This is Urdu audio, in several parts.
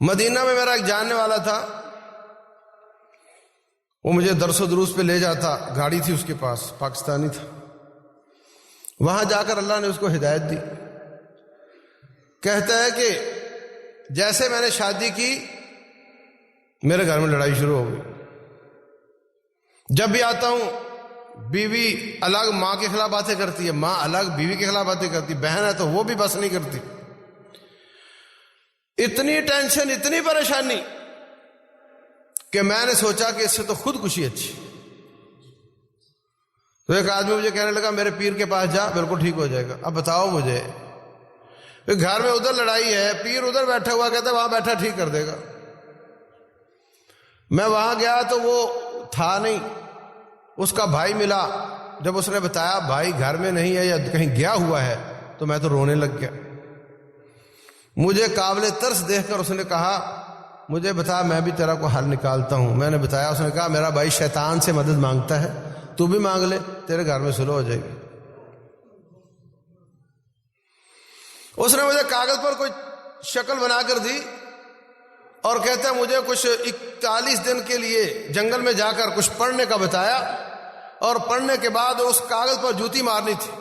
مدینہ میں میرا ایک جاننے والا تھا، وہ مجھے درس و دروس پہ لے جاتا، گاڑی تھی اس کے پاس، پاکستانی تھا۔ وہاں جا کر اللہ نے اس کو ہدایت دی۔ کہتا ہے کہ جیسے میں نے شادی کی میرے گھر میں لڑائی شروع ہو گئی۔ جب بھی آتا ہوں بیوی الگ ماں کے خلاف باتیں کرتی ہے، ماں الگ بیوی کے خلاف باتیں کرتی، بہن ہے تو وہ بھی بس نہیں کرتی۔ اتنی ٹینشن، اتنی پریشانی کہ میں نے سوچا کہ اس سے تو خودکشی اچھی۔ تو ایک آدمی مجھے کہنے لگا میرے پیر کے پاس جا، بالکل ٹھیک ہو جائے گا۔ اب بتاؤ مجھے، گھر میں ادھر لڑائی ہے، پیر ادھر بیٹھا ہوا، کہتا ہے وہاں بیٹھا ٹھیک کر دے گا۔ میں وہاں گیا تو وہ تھا نہیں، اس کا بھائی ملا۔ جب اس نے بتایا بھائی گھر میں نہیں ہے یا کہیں گیا ہوا ہے، تو میں تو رونے لگ گیا۔ مجھے قابل ترس دیکھ کر اس نے کہا مجھے بتا، میں بھی تیرا کو حل نکالتا ہوں۔ میں نے بتایا، اس نے کہا میرا بھائی شیطان سے مدد مانگتا ہے، تو بھی مانگ لے، تیرے گھر میں صلح ہو جائے گی۔ اس نے مجھے کاغذ پر کوئی شکل بنا کر دی اور کہتا ہے مجھے کچھ 41 دن کے لیے جنگل میں جا کر کچھ پڑھنے کا بتایا، اور پڑھنے کے بعد اس کاغذ پر جوتی مارنی تھی۔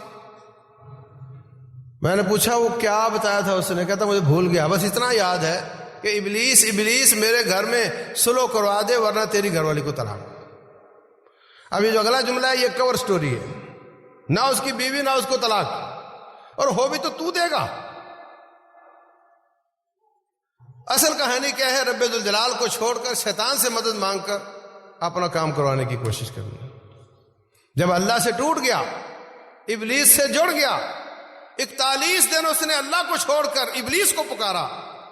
میں نے پوچھا وہ کیا بتایا تھا؟ اس نے کہتا مجھے بھول گیا، بس اتنا یاد ہے کہ ابلیس میرے گھر میں صلح کروا دے ورنہ تیری گھر والی کو طلاق۔ اب یہ جو اگلا جملہ ہے یہ کور سٹوری ہے، نہ اس کی بیوی نہ اس کو طلاق، اور ہو بھی تو دے گا۔ اصل کہانی کیا ہے؟ رب ذوالجلال کو چھوڑ کر شیطان سے مدد مانگ کر اپنا کام کروانے کی کوشش کرنا۔ جب اللہ سے ٹوٹ گیا، ابلیس سے جڑ گیا، 41 دن اس نے اللہ کو چھوڑ کر ابلیس کو پکارا،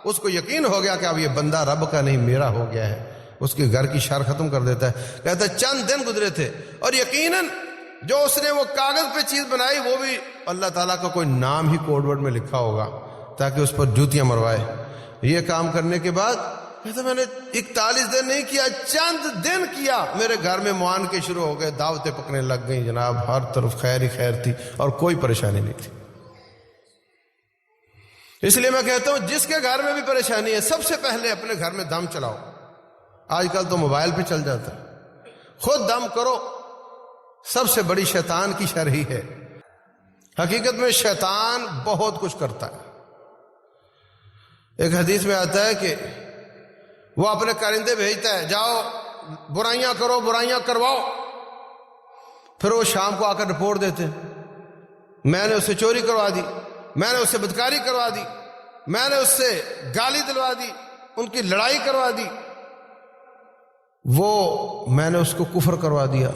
اس کو یقین ہو گیا کہ اب یہ بندہ رب کا نہیں میرا ہو گیا ہے، اس کے گھر کی شر ختم کر دیتا ہے۔ کہتا ہے چند دن گزرے تھے، اور یقیناً جو اس نے وہ کاغذ پہ چیز بنائی وہ بھی اللہ تعالیٰ کا کوئی نام ہی کوڈ ورڈ میں لکھا ہوگا تاکہ اس پر جوتیاں مروائے۔ یہ کام کرنے کے بعد کہتا میں نے 41 دن نہیں کیا، چند دن کیا، میرے گھر میں معانقے شروع ہو گئے، دعوتیں پکنے لگ گئیں جناب، ہر طرف خیر ہی خیر تھی اور کوئی پریشانی نہیں تھی۔ اس لیے میں کہتا ہوں جس کے گھر میں بھی پریشانی ہے سب سے پہلے اپنے گھر میں دم چلاؤ۔ آج کل تو موبائل پہ چل جاتا ہے، خود دم کرو۔ سب سے بڑی شیطان کی شر ہی ہے۔ حقیقت میں شیطان بہت کچھ کرتا ہے۔ ایک حدیث میں آتا ہے کہ وہ اپنے کارندے بھیجتا ہے، جاؤ برائیاں کرو، برائیاں کرواؤ۔ پھر وہ شام کو آ کر رپورٹ دیتے ہیں میں نے اس سے چوری کروا دی، میں نے اس سے بدکاری کروا دی، میں نے اس سے گالی دلوا دی، ان کی لڑائی کروا دی، وہ میں نے اس کو کفر کروا دیا۔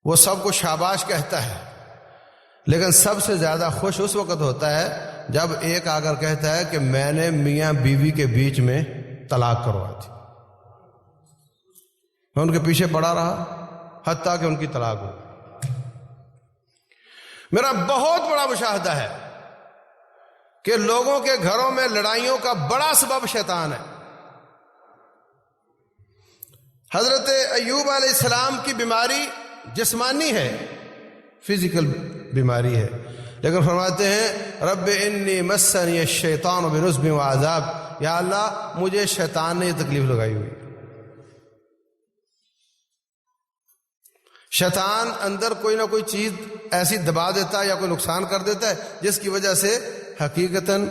وہ سب کو شاباش کہتا ہے، لیکن سب سے زیادہ خوش اس وقت ہوتا ہے جب ایک آ کر کہتا ہے کہ میں نے میاں بیوی کے بیچ میں طلاق کروا دی، میں ان کے پیچھے پڑا رہا حتیٰ کہ ان کی طلاق ہو۔ میرا بہت بڑا مشاہدہ ہے کہ لوگوں کے گھروں میں لڑائیوں کا بڑا سبب شیطان ہے۔ حضرت ایوب علیہ السلام کی بیماری جسمانی ہے، فزیکل بیماری ہے، لیکن فرماتے ہیں رب انی مسنی الشیطان بنصب وعذاب، یا اللہ مجھے شیطان نے یہ تکلیف لگائی ہوئی۔ شیطان اندر کوئی نہ کوئی چیز ایسی دبا دیتا ہے یا کوئی نقصان کر دیتا ہے جس کی وجہ سے حقیقتاً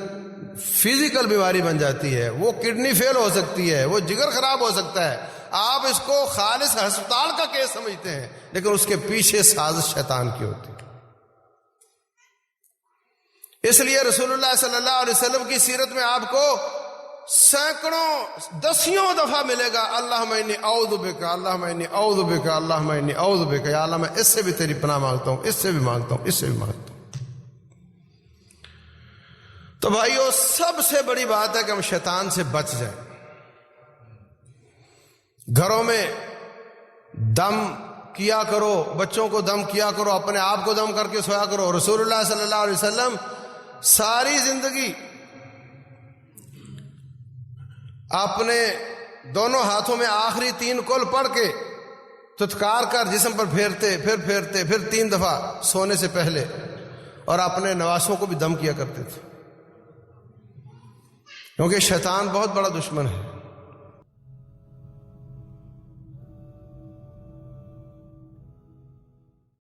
فزیکل بیماری بن جاتی ہے۔ وہ کڈنی فیل ہو سکتی ہے، وہ جگر خراب ہو سکتا ہے، آپ اس کو خالص ہسپتال کا کیس سمجھتے ہیں، لیکن اس کے پیچھے سازش شیطان کی ہوتی ہے۔ اس لیے رسول اللہ صلی اللہ علیہ وسلم کی سیرت میں آپ کو سینکڑوں دسیوں دفعہ ملے گا اللہم انی اعوذ بک، اللہم انی اعوذ بک، اللہم انی اعوذ بک، یا اللہ میں اس سے بھی تیری پناہ مانگتا ہوں، اس سے بھی مانگتا ہوں، اس سے بھی مانگتا ہوں۔ تو بھائیو سب سے بڑی بات ہے کہ ہم شیطان سے بچ جائیں۔ گھروں میں دم کیا کرو، بچوں کو دم کیا کرو، اپنے آپ کو دم کر کے سویا کرو۔ رسول اللہ صلی اللہ علیہ وسلم ساری زندگی اپنے دونوں ہاتھوں میں آخری 3 کل پڑھ کے تتکار کر جسم پر پھیرتے، پھر 3 دفعہ سونے سے پہلے، اور اپنے نواسوں کو بھی دم کیا کرتے تھے۔ کیونکہ شیطان بہت بڑا دشمن ہے.